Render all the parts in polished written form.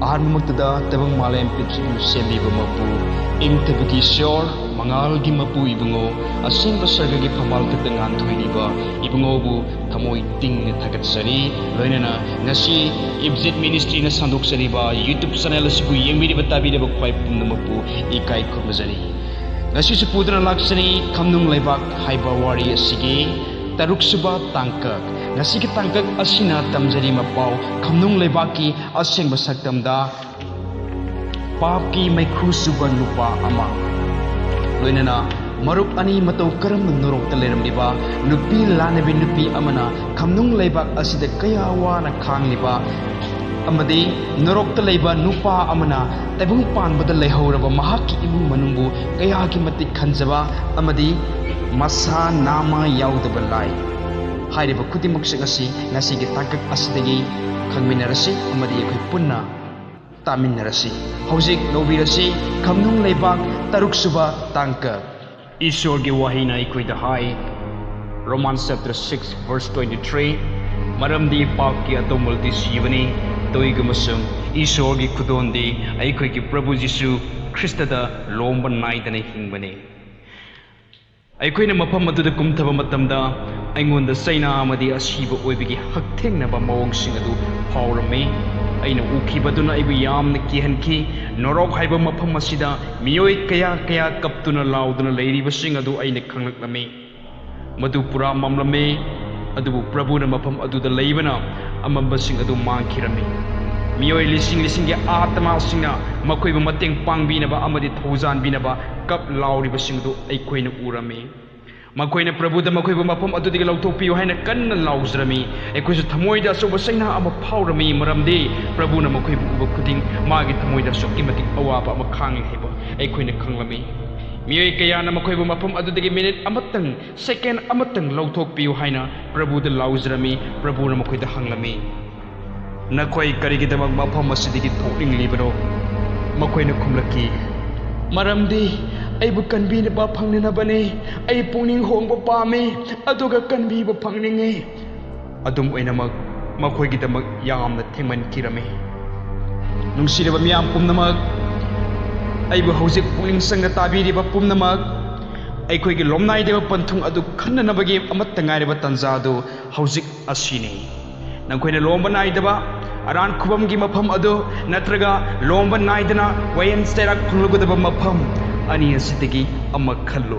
Ahanmagtada tabang malayang pitching semiba mapu ingtabagi sure mangal gi mapu ibungo asing basargagi pamal katangan thuiniba ibungo bu thamoi ting ne thagat sari loinana ngasi IPJIT ministry na sandok sariba YouTube channel asibu yengbi batabi de bakwai pumna mapu ikai khumjari ngasi su pudra laksani Khamnung Leibak haiba wari asigi taruk suba tangkak ngasi ki tangkak asina tamjari mapau Khamnung Leibak ki aseng basaktamda pap ki maikhu suba nupa ama loinana maruk ani matau karam norok taleram liba nupi lanabi nupi amana Khamnung Leibak asida kaya wana khangliba amadi norok talaiba nupa amana taibung pan bada lehauraba mahaki imung manungbu kaya ki matik khanjaba amadi masa nama yaudaba lai hairiba khudimuk singasi ngasi gi tangkak asidagi khangminarasi amadi ekhoi punna taminarasi hojik lobirasi Khamnung Leibak taruk suba tangkak Ishor gi wahina ekhoi da hai Romans chapter 6 verse 23 maramdi pap ki atomul di sibani toiga masung Ishor gi khudondi ekhoi ki Prabhu Jisu Krista da lomba naidana hingbani ꯑꯩꯈꯣꯏꯅ ꯃꯐꯝ ꯑꯗꯨꯗ ꯀꯨꯝꯊꯕ ꯃꯇꯝꯗ ꯑꯩꯉꯣꯟꯗ ꯆꯩꯅꯥ ꯑꯃꯗꯤ ꯑꯁꯤꯕ ꯑꯣꯏꯕꯒꯤ ꯍꯛꯊꯦꯡꯅꯕ ꯃꯑꯣꯡꯁꯤꯡ ꯑꯗꯨ ꯐꯥꯎꯔꯝꯃꯤ ꯑꯩꯅ ꯎꯈꯤꯕꯗꯨꯅ ꯑꯩꯕꯨ ꯌꯥꯝꯅ ꯀꯤꯍꯟꯈꯤ ꯅꯣꯔꯣꯛ ꯍꯥꯏꯕ ꯃꯐꯝ ꯑꯁꯤꯗ ꯃꯤꯑꯣꯏ ꯀꯌꯥ ꯀꯌꯥ ꯀꯞꯇꯨꯅ ꯂꯥꯎꯗꯨꯅ ꯂꯩꯔꯤꯕꯁꯤꯡ ꯑꯗꯨ ꯑꯩꯅ ꯈꯪꯂꯛꯂꯝꯃꯤ ꯃꯗꯨ ꯄꯨꯔꯥ ꯃꯝꯂꯝꯃꯤ ꯑꯗꯨꯕꯨ ꯄ꯭ꯔꯚꯨꯅ ꯃꯐꯝ ꯑꯗꯨꯗ ꯂꯩꯕꯅ ꯑꯃꯝꯕꯁꯤꯡ ꯑꯗꯨ ꯃꯥꯡꯈꯤꯔꯝꯃꯤ ꯃꯤꯑꯣꯏ ꯂꯤꯁꯤꯡ ꯂꯤꯁꯤꯡꯒꯤ ꯑꯥꯠꯃꯥꯁꯤꯡꯅ ꯃꯈꯣꯏꯕꯨ ꯃꯇꯦꯡ ꯄꯥꯡꯕꯤꯅꯕ ꯑꯃꯗꯤ ꯊꯧꯖꯥꯟꯕꯤꯅꯕ ꯀꯞ ꯂꯥꯎꯔꯤꯕꯁꯤꯡ ꯑꯗꯨ ꯑꯩꯈꯣꯏꯅ ꯎꯔꯝꯃꯤ ꯃꯈꯣꯏꯅ ꯄ꯭ꯔꯚꯨꯗ ꯃꯈꯣꯏꯕꯨ ꯃꯐꯝ ꯑꯗꯨꯗꯒꯤ ꯂꯧꯊꯣꯛꯄꯤꯌꯨ ꯍꯥꯏꯅ ꯀꯟꯅ ꯂꯥꯎꯖꯔꯝꯃꯤ ꯑꯩꯈꯣꯏꯁꯨ ꯊꯃꯣꯏꯗ ꯑꯆꯧꯕ ꯆꯩꯅꯥ ꯑꯃ ꯐꯥꯎꯔꯝꯃꯤ ꯃꯔꯝꯗꯤ ꯄ꯭ꯔꯚꯨꯅ ꯃꯈꯣꯏꯕꯨ ꯎꯕ ꯈꯨꯗꯤꯡ ꯃꯥꯒꯤ ꯊꯃꯣꯏꯗ ꯑꯁꯨꯛꯀꯤ ꯃꯇꯤꯛ ꯑꯋꯥꯕ ꯑꯃ ꯈꯥꯡꯂꯤ ꯍꯥꯏꯕ ꯑꯩꯈꯣꯏꯅ ꯈꯪꯂꯝꯃꯤ ꯃꯤꯑꯣꯏ ꯀꯌꯥꯅ ꯃꯈꯣꯏꯕꯨ ꯃꯐꯝ ꯑꯗꯨꯗꯒꯤ ꯃꯤꯅꯤꯠ ꯑꯃꯇꯪ ꯁꯦꯀꯦꯟ ꯑꯃꯇꯪ ꯂꯧꯊꯣꯛꯄꯤꯌꯨ ꯍꯥꯏꯅ ꯄ꯭ꯔꯚꯨꯗ ꯂꯥꯎꯖꯔꯝꯃꯤ ꯄ꯭ꯔꯚꯨꯅ ꯃꯈꯣꯏꯗ ꯍꯪꯂꯝꯃꯤ ꯅꯈꯣꯏ ꯀꯔꯤꯒꯤꯗꯃꯛ ꯃꯐꯝ ꯑꯁꯤꯗꯒꯤ ꯊꯣꯛꯅꯤꯡꯂꯤꯕꯅꯣ ꯃꯈꯣꯏꯅ ꯈꯨꯝꯂꯛꯈꯤ ꯃꯔꯝꯗꯤ ꯑꯩꯕꯨ ꯀꯟꯕꯤꯅꯕ ꯐꯪꯅꯅꯕꯅꯤ ꯑꯩ ꯄꯨꯛꯅꯤꯡ ꯍꯣꯡꯕ ꯄꯥꯝꯃꯤ ꯑꯗꯨꯒ ꯀꯟꯕꯤꯕ ꯐꯪꯅꯤꯡꯉꯤ ꯑꯗꯨꯝ ꯑꯣꯏꯅꯃꯛ ꯃꯈꯣꯏꯒꯤꯗꯃꯛ ꯌꯥꯝꯅ ꯊꯦꯡꯃꯟꯈꯤꯔꯝꯃꯤ ꯅꯨꯡꯁꯤꯔꯕ ꯃꯤꯌꯥꯝ ꯄꯨꯝꯅꯃꯛ ꯑꯩꯕꯨ ꯍꯧꯖꯤꯛ ꯄꯨꯛꯅꯤꯡ ꯆꯪꯅ ꯇꯥꯕꯤꯔꯤꯕ ꯄꯨꯝꯅꯃꯛ ꯑꯩꯈꯣꯏꯒꯤ ꯂꯣꯝꯅꯥꯏꯗꯕ ꯄꯟꯊꯨꯡ ꯑꯗꯨ ꯈꯟꯅꯅꯕꯒꯤ ꯑꯃꯠꯇ ꯉꯥꯏꯔꯕ ꯇꯥꯟꯖꯥ ꯑꯗꯨ ꯍꯧꯖꯤꯛ ꯑꯁꯤꯅꯤ ꯅꯈꯣꯏꯅ ꯂꯣꯝꯕ ꯅꯥꯏꯗꯕ ꯑꯔꯥꯟ ꯈꯨꯕꯝꯒꯤ ꯃꯐꯝ ꯑꯗꯨ ꯅꯠꯇ꯭ꯔꯒ ꯂꯣꯝꯕ ꯅꯥꯏꯗꯅ ꯋꯥꯌꯦꯜ ꯆꯩꯔꯥꯛ ꯐꯪꯂꯒꯗꯕ ꯃꯐꯝ ꯑꯅꯤ ꯑꯁꯤꯗꯒꯤ ꯑꯃ ꯈꯜꯂꯨ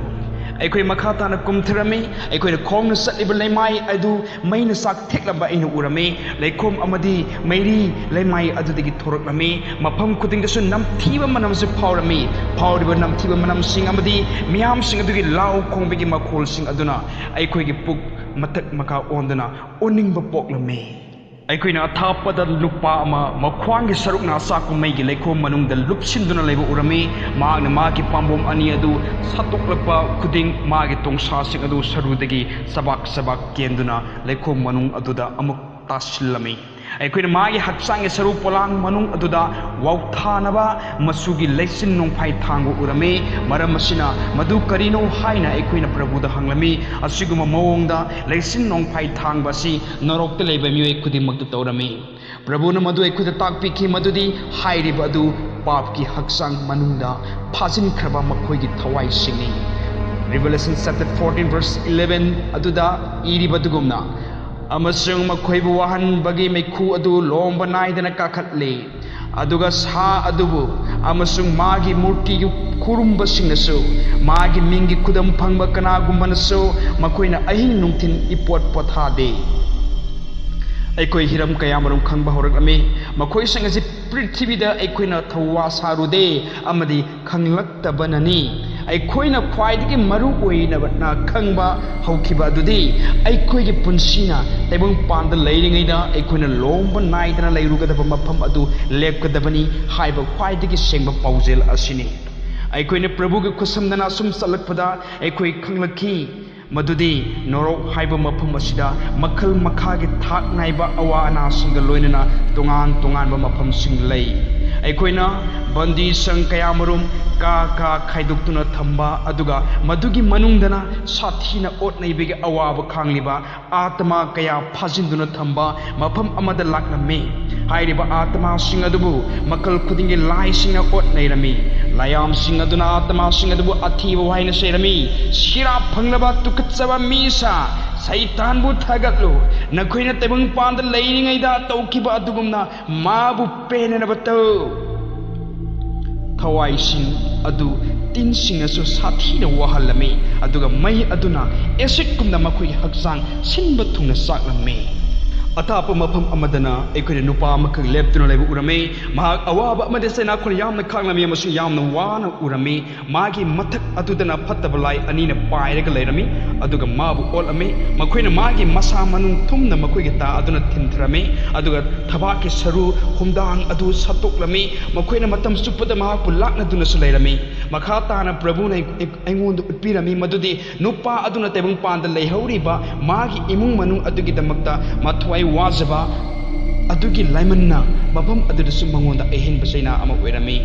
ꯑꯩꯈꯣꯏ ꯃꯈꯥ ꯇꯥꯅ ꯀꯨꯝꯊꯔꯝꯃꯤ ꯑꯩꯈꯣꯏꯅ ꯈꯣꯡꯅ ꯆꯠꯂꯤꯕ ꯂꯩꯃꯥꯏ ꯑꯗꯨ ꯃꯩꯅ ꯆꯥꯛꯊꯦꯛꯂꯝꯕ ꯑꯩꯅ ꯎꯔꯝꯃꯤ ꯂꯩꯈꯣꯝ ꯑꯃꯗꯤ ꯃꯩꯔꯤ ꯂꯩꯃꯥꯏ ꯑꯗꯨꯗꯒꯤ ꯊꯣꯔꯛꯂꯝꯃꯤ ꯃꯐꯝ ꯈꯨꯗꯤꯡꯗꯁꯨ ꯅꯝꯊꯤꯕ ꯃꯅꯝꯁꯨ ꯐꯥꯎꯔꯝꯃꯤ ꯐꯥꯎꯔꯤꯕ ꯅꯝꯊꯤꯕ ꯃꯅꯝꯁꯤꯡ ꯑꯃꯗꯤ ꯃꯤꯌꯥꯝꯁꯤꯡ ꯑꯗꯨꯒꯤ ꯂꯥꯎ ꯈꯣꯡꯕꯒꯤ ꯃꯈꯣꯜꯁꯤꯡ ꯑꯗꯨꯅ ꯑꯩꯈꯣꯏꯒꯤ ꯄꯨꯛ ꯃꯊꯛ ꯃꯈꯥ ꯑꯣꯟꯗꯨꯅ ꯑꯣꯟꯅꯤꯡꯕ ꯄꯣꯛꯂꯝꯃꯤ ꯑꯩꯈꯣꯏꯅ ꯑꯊꯥꯞꯄꯗ ꯅꯨꯄꯥ ꯑꯃ ꯃꯈ꯭ꯋꯥꯡꯒꯤ ꯁꯔꯨꯛꯅ ꯑꯆꯥꯛꯄ ꯃꯩꯒꯤ ꯂꯩꯈꯣꯝ ꯃꯅꯨꯡꯗ ꯂꯨꯞꯁꯤꯟꯗꯨꯅ ꯂꯩꯕ ꯎꯔꯝꯃꯤ ꯃꯍꯥꯛꯅ ꯃꯥꯒꯤ ꯄꯥꯝꯕꯣꯝ ꯑꯅꯤ ꯑꯗꯨ ꯁꯠꯇꯣꯛꯂꯛꯄ ꯈꯨꯗꯤꯡ ꯃꯥꯒꯤ ꯇꯣꯡꯁꯥꯁꯤꯡ ꯑꯗꯨ ꯁꯔꯨꯗꯒꯤ ꯆꯕꯥꯛ ꯆꯕꯥꯛ ꯀꯦꯟꯗꯨꯅ ꯂꯩꯈꯣꯝ ꯃꯅꯨꯡ ꯑꯗꯨꯗ ꯑꯃꯨꯛ ꯇꯥꯁꯤꯜꯂꯝꯃꯤ ꯑꯩꯈꯣꯏꯅ ꯃꯥꯒꯤ ꯍꯛꯆꯥꯡꯒꯤ ꯁꯔꯨ ꯄꯣꯂꯥꯡ ꯃꯅꯨꯡ ꯑꯗꯨꯗ ꯋꯥꯎꯊꯥꯅꯕ ꯃꯆꯨꯒꯤ ꯂꯩꯆꯤꯟ ꯅꯣꯡꯐꯥꯏ ꯊꯥꯡꯕ ꯎꯔꯝꯃꯤ ꯃꯔꯝ ꯑꯁꯤꯅ ꯃꯗꯨ ꯀꯔꯤꯅꯣ ꯍꯥꯏꯅ ꯑꯩꯈꯣꯏꯅ ꯄ꯭ꯔꯚꯨꯗ ꯍꯪꯂꯝꯃꯤ ꯑꯁꯤꯒꯨꯝꯕ ꯃꯑꯣꯡꯗ ꯂꯩꯆꯤꯟ ꯅꯣꯡꯐꯥꯏ ꯊꯥꯡꯕ ꯑꯁꯤ ꯅꯔꯣꯛꯇ ꯂꯩꯕ ꯃꯤꯑꯣꯏ ꯈꯨꯗꯤꯡꯃꯛꯇ ꯇꯧꯔꯝꯃꯤ ꯄ꯭ꯔꯚꯨꯅ ꯃꯗꯨ ꯑꯩꯈꯣꯏꯗ ꯇꯥꯛꯄꯤꯈꯤ ꯃꯗꯨꯗꯤ ꯍꯥꯏꯔꯤꯕ ꯑꯗꯨ ꯄꯥꯞꯀꯤ ꯍꯛꯆꯥꯡ ꯃꯅꯨꯡꯗ ꯐꯥꯖꯤꯟꯈ꯭ꯔꯕ ꯃꯈꯣꯏꯒꯤ ꯊꯋꯥꯏꯁꯤꯡꯅꯤ Revelation chapter 14 verse 11 ꯑꯗꯨꯗ ꯏꯔꯤꯕꯗꯨꯒꯨꯝꯅ ꯑꯃꯁꯨꯡ ꯃꯈꯣꯏꯕꯨ ꯋꯥꯍꯟꯕꯒꯤ ꯃꯩꯈꯨ ꯑꯗꯨ ꯂꯣꯝꯕ ꯅꯥꯏꯗꯅ ꯀꯥꯈꯠꯂꯤ ꯑꯗꯨꯒ ꯁꯥ ꯑꯗꯨꯕꯨ ꯑꯃꯁꯨꯡ ꯃꯥꯒꯤ ꯃꯨꯔꯇꯤꯒꯤ ꯈꯨꯔꯨꯝꯕꯁꯤꯡꯅꯁꯨ ꯃꯥꯒꯤ ꯃꯤꯡꯒꯤ ꯈꯨꯗꯝ ꯐꯪꯕ ꯀꯅꯥꯒꯨꯝꯕꯅꯁꯨ ꯃꯈꯣꯏꯅ ꯑꯍꯤꯡ ꯅꯨꯡꯊꯤꯜ ꯏꯄꯣꯠ ꯄꯣꯊꯥꯗꯦ ꯑꯩꯈꯣꯏ ꯍꯤꯔꯝ ꯀꯌꯥꯃꯔꯨꯝ ꯈꯪꯕ ꯍꯧꯔꯛꯂꯝꯃꯤ ꯃꯈꯣꯏꯁꯤꯡ ꯑꯁꯤ ꯄ꯭ꯔꯤꯊꯤꯕꯤꯗ ꯑꯩꯈꯣꯏꯅ ꯊꯧꯋꯥ ꯁꯥꯔꯨꯗꯦ ꯑꯃꯗꯤ ꯈꯪꯂꯛꯇꯕꯅꯅꯤ ꯑꯩꯈꯣꯏꯅ ꯈ꯭ꯋꯥꯏꯗꯒꯤ ꯃꯔꯨ ꯑꯣꯏꯅ ꯈꯪꯕ ꯍꯧꯈꯤꯕ ꯑꯗꯨꯗꯤ ꯑꯩꯈꯣꯏꯒꯤ ꯄꯨꯟꯁꯤꯅ ꯇꯥꯏꯕꯪꯄꯥꯟꯗ ꯂꯩꯔꯤꯉꯩꯗ ꯑꯩꯈꯣꯏꯅ ꯂꯣꯝꯕ ꯅꯥꯏꯗꯅ ꯂꯩꯔꯨꯒꯗꯕ ꯃꯐꯝ ꯑꯗꯨ ꯂꯦꯞꯀꯗꯕꯅꯤ ꯍꯥꯏꯕ ꯈ꯭ꯋꯥꯏꯗꯒꯤ ꯁꯦꯡꯕ ꯄꯥꯎꯖꯦꯜ ꯑꯁꯤꯅꯤ ꯑꯩꯈꯣꯏꯅ ꯄ꯭ꯔꯚꯨꯒꯤ ꯈꯨꯠꯁꯝꯗꯅ ꯑꯁꯨꯝ ꯆꯠꯂꯛꯄꯗ ꯑꯩꯈꯣꯏ ꯈꯪꯂꯛꯈꯤ ꯃꯗꯨꯗꯤ ꯅꯣꯔꯣꯛ ꯍꯥꯏꯕ ꯃꯐꯝ ꯑꯁꯤꯗ ꯃꯈꯜ ꯃꯈꯥꯒꯤ ꯊꯥꯛ ꯅꯥꯏꯕ ꯑꯋꯥ ꯑꯅꯥꯁꯤꯡꯒ ꯂꯣꯏꯅꯅ ꯇꯣꯉꯥꯟ ꯇꯣꯉꯥꯟꯕ ꯃꯐꯝꯁꯤꯡ ꯂꯩ ꯑꯩꯈꯣꯏꯅ bandi sang kayamarum ka khaiduktuna thamba aduga madugi manungdana sathina otnai bege awaba khangliba atma kaya phajinduna thamba mafam amada lakname hairiba atma sing adubu makal khudingi lai singa otnai rami layam sing aduna atma sing adubu athiba waina serami shira phanglaba tukatsaba misa Saitan bu thagatlu nakhoina tebung panda leiringai da taukiba adugumna mabu penena bato thawai sing adu tin sing asu sathina wahalami aduga mai aduna acid kumna makhoi hakjang sinba thungna saklami atapa mafam amadana ekhoi nupa amakh leptuna leibu urame mahak awaba amade sena khon yamna khanglami amasu yamna wana urame magi mathak adudana phattaba lai anina pairaga leirami aduga mabu olame makhoina magi masa manung thumna makhoigi ta aduna thintrame aduga thabaki saru humdang adu satoklami makhoina matam supada mahakpu lakna duna su leirami makha tana prabhu na aingondu utpirami madudi nupa aduna tebung panda leihauriba magi imung manung adugi damakta mathwai wazaba adugi laimanna mafam adudasu mangonda ahin basaina ama oirami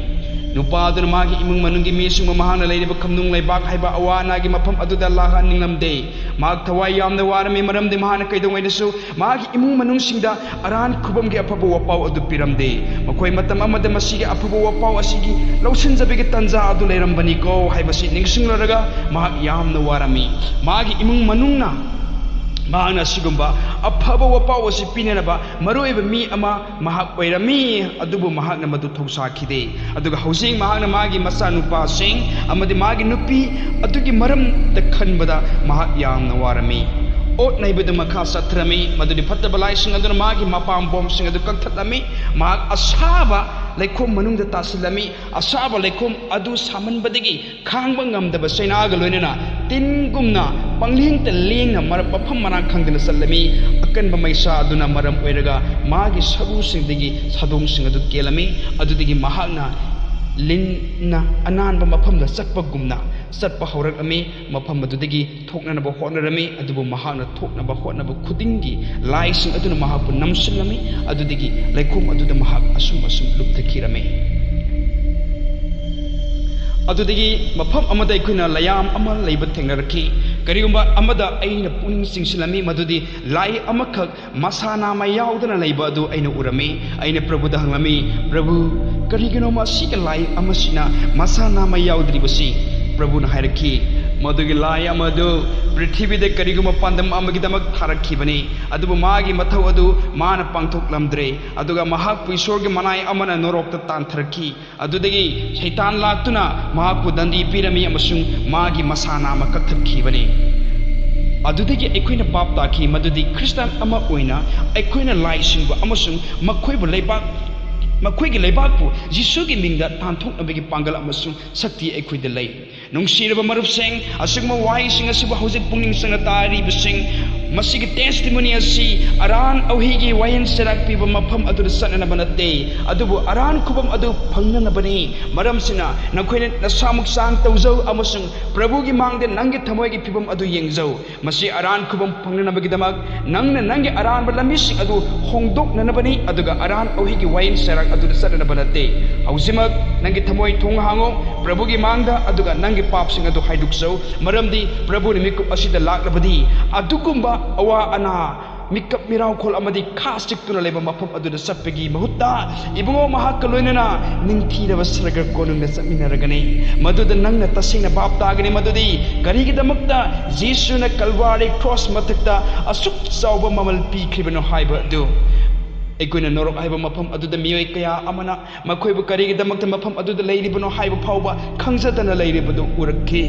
nupa aduna magi imung manungi misung mahana leiriba Khamnung Leibak haiba awana gi mafam aduda laha ninglamde mag thawai yamna warami maramde mahana kaidongaidasu magi imung manung singda aran khubam gi aphaba wapau adu piramde makhoi matam amada masigi aphaba wapau asigi lausinjabegi tanja adu leirambani ko haibasi ningsinglaraga mag yamna warami magi imung manungna mahana sigumba aphaba wapau asi pinenaba maroiba mi ama mahak oirami adubu mahakna madu thausakhide aduga housing mahakna magi masa nupa sing amadi magi nupi adugi maram da khanbada mahak yamna warami ot naibadu makha satrami madudi phattaba lai sing aduna magi mapam bom sing adu kakthatami mahak asaba laikom manungda tasilami asaba laikom adu samanbadagi khangba ngamdaba sainaga loinana tingumna panglingta lengna marapafam mana khangdana sallami akanba maisa aduna maram oiraga magi sabu singdagi sadong sing adu kelami adudagi mahakna linna ananba mafamda sakpagumna satpa haurakami mafam adudagi thoknanaba hotnarami adubu mahakna thoknaba hotnaba khudingi lai sing aduna mahakpu namsillami adudagi laikom aduda mahak asum lupthakirami adudagi mafam amada ikuna layam ama leiba thengnaraki karigumba amada aina puning singsilami madudi lai amakhak masana ma yaudana leiba adu aina urami aina prabhuda hanglami prabhu karigino ma sika lai amasina masana ma yaudribasi prabhu na hairaki madugi lai amadu prithibide kariguma pandam amagidamak tharakhibani adubu magi mathau adu mana pangthoklamdre aduga mahakpu isorgi manai amana norokta tantharaki adudagi shaitan laktuna mahakpu dandi pirami amasung magi masana ma kakthakibani adudagi ekoina pap taki madudi Christian ama oina ekoina laisingba amasung makhoibu leibak makhoi leibakpu jisugi mingda tanthoknabagi pangal amasung sakti ekoida lei nungsiraba marupsing asugma wai sing asiba hojik pungning sangna tari bising masigi testimony asi aran auhigi wayan serak piba mafam adu sanana banate adubu aran khubam adu phangnana bani maramsina nakhoina nasamuk sang tawjau amasung prabhugi mangde nangi thamoigi pibam adu yengjau masi aran khubam phangnana bagi damak nangna nangi aran balami sing adu hongdok nana bani aduga aran auhigi wayan serak adu sanana banate haujimak nangi thamoi thong hango prabhugi mangda aduga nangi pap sing adu haiduksau maramdi prabhu ni mikup asida laklabadi adugumba awa ana mikap mirau khol amadi khas chiktuna leba mafam aduda sappegi mahutta ibungo mahak loinana ningthira basraga konungna saminaragane maduda nangna tasingna bap tagane madudi karigi damakta jisuna kalwari cross mathakta asuk chawba mamal pi khibano haiba du ekoina norok haiba mafam aduda miyoi kaya amana makhoibu karigi damakta mafam aduda leiribano haiba phauba khangsadana leiribadu urakki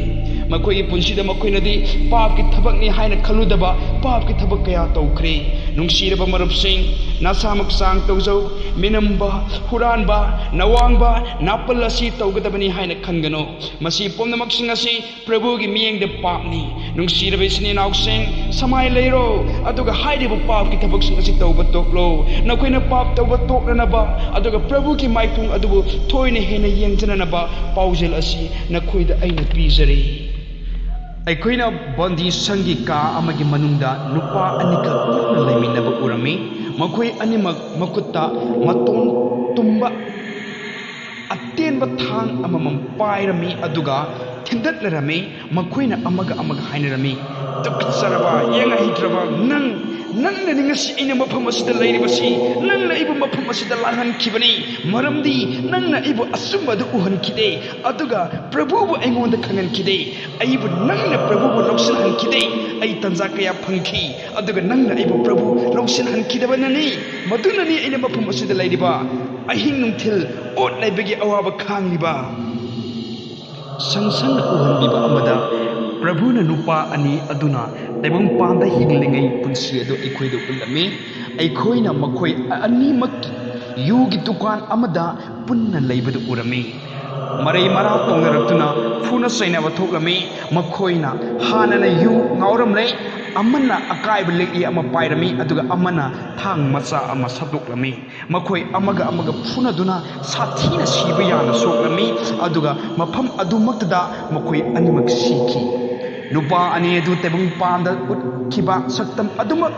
makhoi punsida makhoinadi papki thabakni haina khaludaba papki thabak kaya tawkhre nungsiraba marupsing nasamak sang tawjau minamba huranba nawangba napal asi tawgadabani haina khangano masi pomnamak sing asi prabhugi miyengda papni nungsiraba isni nausing samai leiro aduga hairiba papki thabak sing asi tawba toklo nakoina pap tawba toknanaba aduga prabhugi maitung adubu thoina hena yengjananaba paujel asi nakoida aina pijare ꯑꯩꯈꯣꯏꯅ ꯕꯟꯗꯤ ꯁꯪꯒꯤ ꯀꯥ ꯑꯃꯒꯤ ꯃꯅꯨꯡꯗ ꯅꯨꯄꯥ ꯑꯅꯤꯈꯛ ꯄꯨꯟꯅ ꯂꯩꯃꯤꯟꯅꯕ ꯎꯔꯝꯃꯤ ꯃꯈꯣꯏ ꯑꯅꯤꯃꯛ ꯃꯈꯨꯠꯇ ꯃꯇꯣꯟ ꯇꯨꯝꯕ ꯑꯇꯦꯟꯕ ꯊꯥꯡ ꯑꯃꯃꯝ ꯄꯥꯏꯔꯝꯃꯤ ꯑꯗꯨꯒ ꯊꯤꯟꯗꯠꯅꯔꯝꯃꯤ ꯃꯈꯣꯏꯅ ꯑꯃꯒ ꯍꯥꯏꯅꯔꯝꯃꯤ ꯇꯨꯀꯠꯆꯔꯕ ꯌꯦꯡꯍꯩꯗ꯭ꯔꯕ ꯅꯪꯅꯅꯤ ꯉꯁꯤ ꯑꯩꯅ ꯃꯐꯝ ꯑꯁꯤꯗ ꯂꯩꯔꯤꯕꯁꯤ ꯅꯪꯅ ꯑꯩꯕꯨ ꯃꯐꯝ ꯑꯁꯤꯗ ꯂꯥꯟꯍꯟꯈꯤꯕꯅꯤ ꯃꯔꯝꯗꯤ ꯅꯪꯅ ꯑꯩꯕు ꯑꯆꯨꯝꯕꯗꯨ ꯎꯍꯟꯈꯤꯗꯦ ꯑꯗꯨꯒ ꯄ꯭ꯔꯚꯨꯕꯨ ꯑꯩꯉꯣꯟꯗ ꯈꯪꯍꯟꯈꯤꯗꯦ ꯑꯩꯕꯨ ꯅꯪꯅ ꯄ꯭ꯔꯚꯨꯕꯨ ꯂꯧꯁꯤꯟꯍꯟꯈꯤꯗꯦ ꯑꯩ ꯇꯟꯖꯥ ꯀꯌꯥ ꯐꯪꯈꯤ ꯑꯗꯨꯒ ꯅꯪꯅ ꯑꯩꯕꯨ ꯄ꯭ꯔꯚꯨ ꯂꯧꯁꯤꯟꯍꯟꯈꯤꯗꯕꯅꯅꯤ ꯃꯗꯨꯅꯅꯤ ꯑꯩꯅ ꯃꯐꯝ ꯑꯁꯤꯗ ꯂꯩꯔꯤꯕ ꯑꯍꯤꯡ ꯅꯨꯡꯊꯤꯜ ꯑꯣꯠ ꯂꯩꯕꯒꯤ ꯑꯋꯥꯕ ꯈꯥꯡꯂꯤꯕ ꯁꯪꯁꯪꯅ ꯎꯍꯟꯕꯤꯕ ꯑꯃꯗ ꯄ꯭ꯔꯚꯨꯅ ꯅꯨꯄꯥ ꯑꯅꯤ ꯑꯗꯨꯅ ꯇꯥꯏꯕꯪꯄꯥꯟꯗ ꯍꯤꯡꯂꯤꯉꯩ ꯄꯨꯟꯁꯤ ꯑꯗꯨ ꯑꯩꯈꯣꯏꯗ ꯎꯠꯂꯝꯃꯤ ꯑꯩꯈꯣꯏꯅ ꯃꯈꯣꯏ ꯑꯅꯤꯃꯛꯀꯤ ꯌꯨꯒꯤ ꯗꯨꯀꯥꯟ ꯑꯃꯗ ꯄꯨꯟꯅ ꯂꯩꯕꯗꯨ ꯎꯔꯝꯃꯤ ꯃꯔꯩ ꯃꯔꯥ ꯇꯧꯅꯔꯛꯇꯨꯅ ꯐꯨꯅ ꯆꯩꯅꯕ ꯊꯣꯛꯂꯝꯃꯤ ꯃꯈꯣꯏꯅ ꯍꯥꯟꯅꯅ ꯌꯨ ꯉꯥꯎꯔꯝꯂꯦ ꯑꯃꯅ ꯑꯀꯥꯏꯕ ꯂꯦꯛꯏ ꯑꯃ ꯄꯥꯏꯔꯝꯃꯤ ꯑꯗꯨꯒ ꯑꯃꯅ ꯊꯥꯡ ꯃꯆꯥ ꯑꯃ ꯁꯠꯇꯣꯛꯂꯝꯃꯤ ꯃꯈꯣꯏ ꯑꯃꯒ ꯐꯨꯅꯗꯨꯅ ꯁꯥꯊꯤꯅ ꯁꯤꯕ ꯌꯥꯅ ꯁꯣꯛꯂꯝꯃꯤ ꯑꯗꯨꯒ ꯃꯐꯝ ꯑꯗꯨꯃꯛꯇꯗ ꯃꯈꯣꯏ ꯑꯅꯤꯃꯛ ꯁꯤꯈꯤ ꯅꯨꯄꯥ ꯑꯅꯤ ꯑꯗꯨ ꯇꯥꯏꯕꯪꯄꯥꯟꯗ ꯎꯠꯈꯤꯕ ꯁꯛꯇꯝ ꯑꯗꯨꯃꯛ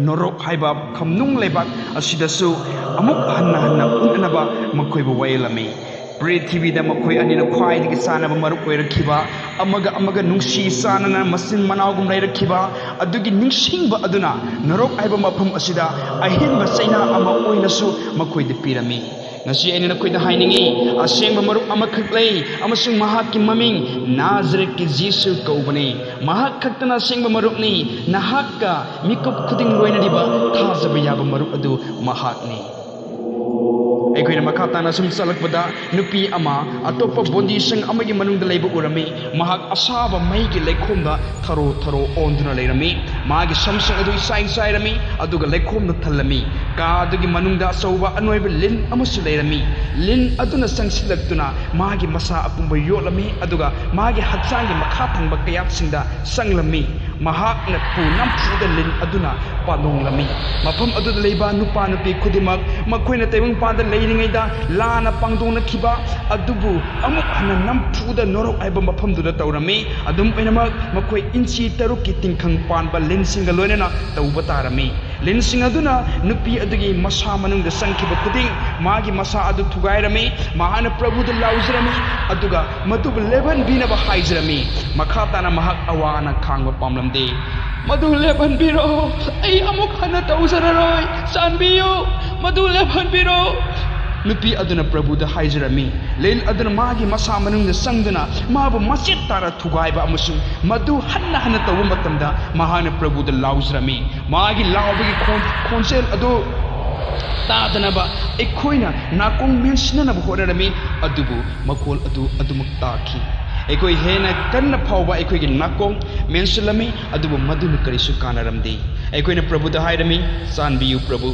ꯅꯣꯔꯣꯛ ꯍꯥꯏꯕ ꯈꯝꯅꯨꯡ ꯂꯩꯕꯥꯛ ꯑꯁꯤꯗꯁꯨ ꯑꯃꯨꯛ ꯍꯟꯅ ꯎꯠꯅꯅꯕ ꯃꯈꯣꯏꯕꯨ ꯋꯥꯌꯦꯜꯂꯝꯃꯤ ꯄ꯭ꯔꯤꯊꯤꯕꯤꯗ ꯃꯈꯣꯏ ꯑꯅꯤꯅ ꯈ꯭ꯋꯥꯏꯗꯒꯤ ꯆꯥꯟꯅꯕ ꯃꯔꯨꯞ ꯑꯣꯏꯔꯛꯈꯤꯕ ꯑꯃꯒ ꯅꯨꯡꯁꯤ ꯆꯥꯟꯅꯅ ꯃꯆꯤꯟ ꯃꯅꯥꯎꯒꯨꯝ ꯂꯩꯔꯛꯈꯤba ꯑꯗꯨꯒꯤ ꯅꯤꯡꯁꯤꯡꯕ ꯑꯗꯨꯅ ꯅꯔꯣꯛ ꯍꯥꯏꯕ ꯃꯐꯝ ꯑꯁꯤꯗ ꯑꯍꯦꯟꯕ ꯆꯩꯅꯥ ꯑꯃ ꯑꯣꯏꯅꯁꯨ ꯃꯈꯣꯏꯗ ꯄꯤꯔꯝꯃꯤ ꯉꯁꯤ ꯑꯩꯅ ꯅꯈꯣꯏꯗ ꯍꯥꯏꯅꯤꯡꯉꯤ ꯑꯁꯦꯡꯕ ꯃꯔꯨꯞ ꯑꯃꯈꯛ ꯂꯩ ꯑꯃꯁꯨꯡ ꯃꯍꯥꯛꯀꯤ ꯃꯃꯤꯡ ꯅꯥꯖꯔꯦꯠꯀꯤ ꯖꯤꯁꯨ ꯀꯧꯕꯅꯤ ꯃꯍꯥꯛ ꯈꯛꯇꯅ ꯑꯁꯦꯡꯕ ꯃꯔꯨꯞꯅꯤ ꯅꯍꯥꯛꯀ ꯃꯤꯀꯨꯞ ꯈꯨꯗꯤꯡ ꯂꯣꯏꯅꯔꯤꯕ ꯊꯥꯖꯕ ꯌꯥꯕ ꯃꯔꯨꯞ ꯑꯗꯨ ꯃꯍꯥꯛꯅꯤ ꯑꯩꯈꯣꯏꯅ ꯃꯈꯥ ꯇꯥꯅ ꯁꯨꯝ ꯆꯠꯂꯛꯄꯗ ꯅꯨꯄꯤ ꯑꯃ ꯑꯇꯣꯞꯄ ꯕꯣꯟꯗꯤꯁꯤꯡ ꯑꯃꯒꯤ ꯃꯅꯨꯡꯗ ꯂꯩꯕ ꯎꯔꯝꯃꯤ ꯃꯍꯥꯛ ꯑꯁꯥꯕ ꯃꯩꯒꯤ ꯂꯩꯈꯣꯝꯗ ꯊꯔꯣ ꯑꯣꯟꯗꯨꯅ ꯂꯩꯔꯝꯃꯤ ꯃꯥꯒꯤ ꯁꯝꯁꯤꯡ ꯑꯗꯨ ꯆꯥꯏꯔꯝꯃꯤ ꯑꯗꯨꯒ ꯂꯩꯈꯣꯝꯅ ꯊꯜꯂꯝꯃꯤ ꯀꯥ ꯑꯗꯨꯒꯤ ꯃꯅꯨꯡꯗ ꯑꯆꯧꯕ ꯑꯅꯣꯏꯕ ꯂꯤꯟ ꯑꯃꯁꯨ ꯂꯩꯔꯝꯃꯤ ꯂꯤꯟ ꯑꯗꯨꯅ ꯆꯪꯁꯤꯜꯂꯛꯇꯨꯅ ꯃꯥꯒꯤ ꯃꯁꯥ ꯑꯄꯨꯝꯕ ꯌꯣꯠꯂꯝꯃꯤ ꯑꯗꯨꯒ ꯃꯥꯒꯤ ꯍꯛꯆꯥꯡꯒꯤ ꯃꯈꯥ ꯊꯪꯕ ꯀꯌꯥꯠꯁꯤꯡꯗ ꯆꯪꯂꯝꯃꯤ ꯃꯍꯥꯛꯅ ꯅꯝꯐꯨꯗ ꯂꯤꯟ ꯑꯗꯨꯅ ꯄꯥꯗꯣꯡꯂꯝꯃꯤ ꯃꯐꯝ ꯑꯗꯨꯗ ꯂꯩꯕ ꯅꯨꯄꯥ ꯅꯨꯄꯤ ꯈꯨꯗꯤꯡꯃꯛ ꯃꯈꯣꯏꯅ ꯇꯥꯏꯕꯪꯄꯥꯟꯗ ꯂꯩꯔꯤꯉꯩꯗ ꯂꯥꯟꯅ ꯄꯥꯡꯗꯣꯛꯅꯈꯤꯕ ꯑꯗꯨꯕꯨ ꯑꯃꯨꯛ ꯍꯟꯅ ꯅꯝꯐꯨꯗ ꯅꯣꯔꯣꯛ ꯍꯥꯏꯕ ꯃꯐꯝꯗꯨꯗ ꯇꯧꯔꯝꯃꯤ ꯑꯗꯨꯝ ꯑꯣꯏꯅꯃꯛ ꯃꯈꯣꯏ ꯏꯟꯆꯤ 6ꯀꯤ ꯇꯤꯡꯈꯪ ꯄꯥꯟꯕ ꯂꯤꯟꯁꯤꯡꯒ ꯂꯣꯏꯅꯅ ꯇꯧꯕ ꯇꯥꯔꯝꯃꯤ ꯂꯤꯟꯁꯤꯡ ꯑꯗꯨꯅ ꯅꯨꯄꯤ ꯑꯗꯨꯒꯤ ꯃꯁꯥ ꯃꯅꯨꯡꯗ ꯆꯪꯈꯤꯕ ꯈꯨꯗꯤꯡ ꯃꯥꯒꯤ ꯃꯁꯥ ꯑꯗꯨ ꯊꯨꯒꯥꯏꯔꯝꯃꯤ ꯃꯍꯥꯛꯅ ꯄ꯭ꯔꯚꯨꯗ ꯂꯥꯎꯖꯔꯝꯃꯤ ꯑꯗꯨꯒ ꯃꯗꯨꯕꯨ ꯂꯦꯞꯍꯟꯕꯤꯅꯕ ꯍꯥꯏꯖꯔꯝꯃꯤ ꯃꯈꯥ ꯇꯥꯅ ꯃꯍꯥꯛ ꯑꯋꯥ ꯑꯅꯥ ꯈꯥꯡꯕ ꯄꯥꯝꯂꯝꯗꯦ ꯃꯗꯨ ꯂꯦꯞꯍꯟꯕꯤꯔꯣ ꯑꯩ ꯑꯃꯨꯛ ꯍꯟꯅ ꯇꯧꯖꯔꯔꯣꯏ ꯆꯥꯟꯕꯤꯌꯨ ꯃꯗꯨ ꯂꯦꯞꯍꯟꯕꯤꯔꯣ ꯅꯨꯄꯤ ꯑꯗꯨꯅ ꯄ꯭ꯔꯚꯨꯗ ꯍꯥꯏꯖꯔꯝꯃꯤ ꯂꯤꯟ ꯑꯗꯨꯅ ꯃꯥꯒꯤ ꯃꯁꯥ ꯃꯅꯨꯡꯗ ꯆꯪꯗꯨꯅ ꯃꯥꯕꯨ ꯃꯆꯦꯠ ꯇꯥꯔ ꯊꯨꯒꯥꯏꯕ ꯑꯃꯁꯨꯡ ꯃꯗꯨ ꯍꯟꯅ ꯇꯧꯕ ꯃꯇꯝꯗ ꯃꯍꯥꯛꯅ ꯄ꯭ꯔꯚꯨꯗ ꯂꯥꯎꯖꯔꯝꯃꯤ ꯃꯥꯒꯤ ꯂꯥꯎꯕꯒꯤ ꯈꯣꯟꯖꯦꯜ ꯑꯗꯨ ꯇꯥꯗꯅꯕ ꯑꯩꯈꯣꯏꯅ ꯅꯥꯀꯣꯡ ꯃꯦꯟꯁꯤꯟꯅꯅꯕ ꯍꯣꯠꯅꯔꯝꯃꯤ ꯑꯗꯨꯕꯨ ꯃꯈꯣꯜ ꯑꯗꯨ ꯑꯗꯨꯃꯛ ꯇꯥꯈꯤ ꯑꯩꯈꯣꯏ ꯍꯦꯟꯅ ꯀꯟꯅ ꯐꯥꯎꯕ ꯑꯩꯈꯣꯏꯒꯤ ꯅꯥꯀꯣꯡ ꯃꯦꯟꯁꯤꯜꯂꯝꯃꯤ ꯑꯗꯨꯕꯨ ꯃꯗꯨꯅ ꯀꯔꯤꯁꯨ ꯀꯥꯟꯅꯔꯝꯗꯦ ꯑꯩꯈꯣꯏꯅ ꯄ꯭ꯔꯚꯨꯗ ꯍꯥꯏꯔꯝꯃꯤ ꯆꯥꯟꯕꯤꯌꯨ ꯄ꯭ꯔꯚꯨ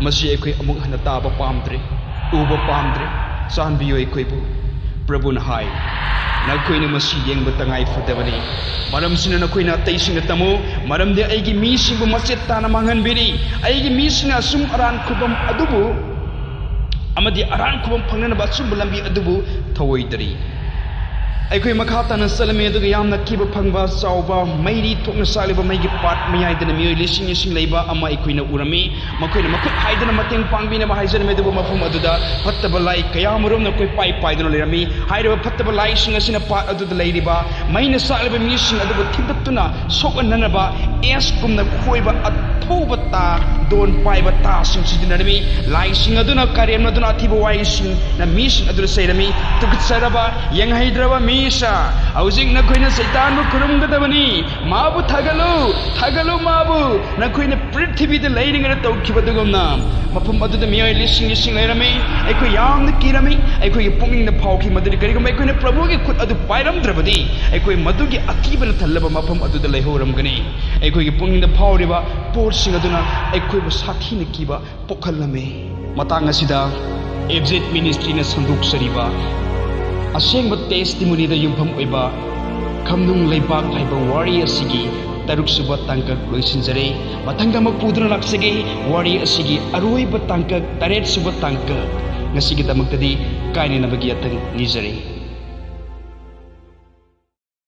ꯃꯁꯤ ꯑꯩꯈꯣꯏ ꯑꯃꯨꯛ ꯍꯟꯅ ꯇꯥꯕ ꯄꯥꯝꯗ꯭ꯔꯦ ꯎꯕ ꯄꯥꯝꯗ꯭ꯔꯦ ꯆꯥꯟꯕꯤꯌꯨ ꯑꯩꯈꯣꯏꯕꯨ ꯄ꯭ꯔꯚꯨꯅ ꯍꯥꯏ ꯅꯈꯣꯏꯅ ꯃꯁꯤ ꯌꯦꯡꯕ ꯇꯉꯥꯏ ꯐꯗꯕꯅꯤ ꯃꯔꯝꯁꯤꯅ ꯅꯈꯣꯏꯅ ꯑꯇꯩꯁꯤꯡꯗ ꯇꯝꯃꯨ ꯃꯔꯝꯗꯤ ꯑꯩꯒꯤ ꯃꯤꯁꯤꯡꯕꯨ ꯃꯆꯦꯠ ꯇꯥꯅ ꯃꯥꯡꯍꯟꯕꯤꯔꯤ ꯑꯩꯒꯤ ꯃꯤꯁꯤꯡꯅ ꯑꯁꯨꯝ ꯑꯔꯥꯟ ꯈꯨꯕꯝ ꯑꯗꯨꯕꯨ ꯑꯃꯗꯤ ꯑꯔꯥꯟ ꯈꯨꯕꯝ ꯐꯪꯅꯅꯕ ꯑꯆꯨꯝꯕ ꯂꯝꯕꯤ ꯑꯗꯨꯕꯨ ꯊꯧꯑꯣꯏꯗꯔꯤ ꯑꯩꯈꯣꯏ ꯃꯈꯥ ꯇꯥꯅ ꯆꯠꯂꯝꯃꯤ ꯑꯗꯨꯒ ꯌꯥꯝꯅ ꯀꯤꯕ ꯐꯪꯕ ꯆꯥꯎꯕ ꯃꯩꯔꯤ ꯊꯣꯛꯅ ꯆꯥꯛꯂꯤꯕ ꯃꯩꯒꯤ ꯄꯥꯠ ꯃꯌꯥꯏꯗꯅ ꯃꯤꯑꯣꯏ ꯂꯤꯁꯤꯡ ꯂꯩꯕ ꯑꯃ ꯑꯩꯈꯣꯏꯅ ꯎꯔꯝꯃꯤ ꯃꯈꯣꯏꯅ ꯃꯈꯨꯠ ꯍꯥꯏꯗꯅ ꯃꯇꯦꯡ ꯄꯥꯡꯕꯤꯅꯕ ꯍꯥꯏꯖꯔꯝꯃꯤ ꯑꯗꯨꯕꯨ ꯃꯐꯝ ꯑꯗꯨꯗ ꯐꯠꯇꯕ ꯂꯥꯏ ꯀꯌꯥꯃꯔꯣꯝꯅ ꯑꯩꯈꯣꯏ ꯄꯥꯏꯗꯨꯅ ꯂꯩꯔꯝꯃꯤ ꯍꯥꯏꯔꯤꯕ ꯐꯠꯇꯕ ꯂꯥꯏꯁꯤꯡ ꯑꯁꯤꯅ ꯄꯥꯠ ꯑꯗꯨꯗ ꯂꯩꯔꯤꯕ ꯃꯩꯅ ꯆꯥꯛꯂꯤꯕ ꯃꯤꯁꯤꯡ ꯑꯗꯨꯕꯨ ꯊꯤꯟꯗꯠꯇꯨꯅ ꯁꯣꯛꯍꯟꯅꯅꯕ ꯑꯦꯁꯀꯨꯝꯅ ꯈꯣꯏꯕ ꯑꯊꯧꯕ ꯇꯥ ꯗꯣꯟ ꯄꯥꯏꯕ ꯇꯥꯁꯤꯡ ꯁꯤꯖꯤꯟꯅꯔꯝꯃꯤ ꯂꯥꯏꯁꯤꯡ ꯑꯗꯨꯅ ꯀꯔꯦꯝꯅꯗꯨꯅ ꯑꯊꯤꯕ ꯋꯥꯍꯩꯁꯤꯡꯅ ꯃꯤꯁꯤꯡ ꯑꯗꯨꯗ ꯆꯩꯔꯝꯃꯤ ꯇꯨꯀꯠꯆꯔꯕ ꯌꯦꯡꯍꯩꯗ꯭ꯔꯕ ꯃꯤꯁꯥ ꯍꯧꯖꯤꯛ ꯅꯈꯣꯏꯅ ꯁꯩꯇꯥꯟꯕꯨ ꯈꯨꯔꯨꯝꯒꯗꯕꯅꯤ ꯃꯥꯕꯨ ꯊꯥꯒꯠꯂꯨ ꯃꯥꯕꯨ ꯅꯈꯣꯏꯅ ꯄ꯭ꯔꯤꯊꯤꯕꯤꯗ ꯂꯩꯔꯤꯉꯩꯗ ꯇꯧꯈꯤꯕꯗꯨꯒꯨꯝꯅ ꯃꯐꯝ ꯑꯗꯨꯗ ꯃꯤꯑꯣꯏ ꯂꯤꯁꯤꯡ ꯂꯩꯔꯝꯃꯤ ꯑꯩꯈꯣꯏ ꯌꯥꯝꯅ ꯀꯤꯔꯝꯃꯤ ꯑꯩꯈꯣꯏꯒꯤ ꯄꯨꯛꯅꯤꯡꯗ ꯐꯥꯎꯈꯤ ꯃꯗꯨꯗꯤ ꯀꯔꯤꯒꯨꯝꯕ ꯑꯩꯈꯣꯏꯅ ꯄ꯭ꯔꯚꯨꯒꯤ ꯈꯨꯠ ꯑꯗꯨ ꯄꯥꯏꯔꯝꯗ꯭ꯔꯕꯗꯤ ꯑꯩꯈꯣꯏ ꯃꯗꯨꯒꯤ ꯑꯀꯤꯕꯅ ꯊꯜꯂꯕ ꯃꯐꯝ ꯑꯗꯨꯗ ꯂꯩꯍꯧꯔꯝꯒꯅꯤ ꯑꯩꯈꯣꯏꯒꯤ ꯄꯨꯛꯅꯤꯡꯗ ꯐꯥꯎꯔꯤꯕ ꯄꯣꯠꯁꯤꯡ ꯑꯗꯨꯅ ꯑꯩꯈꯣꯏꯕꯨ ꯁꯥꯊꯤꯅ ꯀꯤꯕ ꯄꯣꯛꯍꯜꯂꯝꯃꯤ ꯃꯇꯥꯡ ꯑꯁꯤꯗ IPJIT ꯃꯤꯅꯤꯁꯇ꯭ꯔꯤꯅ ꯁꯟꯗꯣꯛꯆꯔꯤꯕ ꯑꯁꯦꯡꯕ ꯇꯦꯁꯇꯤꯃꯣꯅꯤꯗ ꯌꯨꯝꯐꯝ ꯑꯣꯏꯕ ꯈꯝꯅꯨꯡ ꯂꯩꯕꯥꯛ ꯍꯥꯏꯕ ꯋꯥꯔꯤ ꯑꯁꯤꯒꯤ 6ꯁꯨꯕ ꯇꯥꯡꯀꯛ ꯂꯣꯏꯁꯤꯟꯖꯔꯦ ꯃꯊꯪꯗ ꯑꯃꯨꯛ ꯄꯨꯗꯨꯅ ꯂꯥꯛꯆꯒꯦ ꯋꯥꯔꯤ ꯑꯁꯤꯒꯤ ꯑꯔꯣꯏꯕ ꯇꯥꯡꯀꯛ 8ꯁꯨꯕ ꯇꯥꯡꯀꯛ ꯉꯁꯤꯒꯤꯗꯃꯛꯇꯗꯤ ꯀꯥꯏꯅꯅꯕꯒꯤ ꯌꯥꯊꯪ ꯅꯤꯖꯔꯤ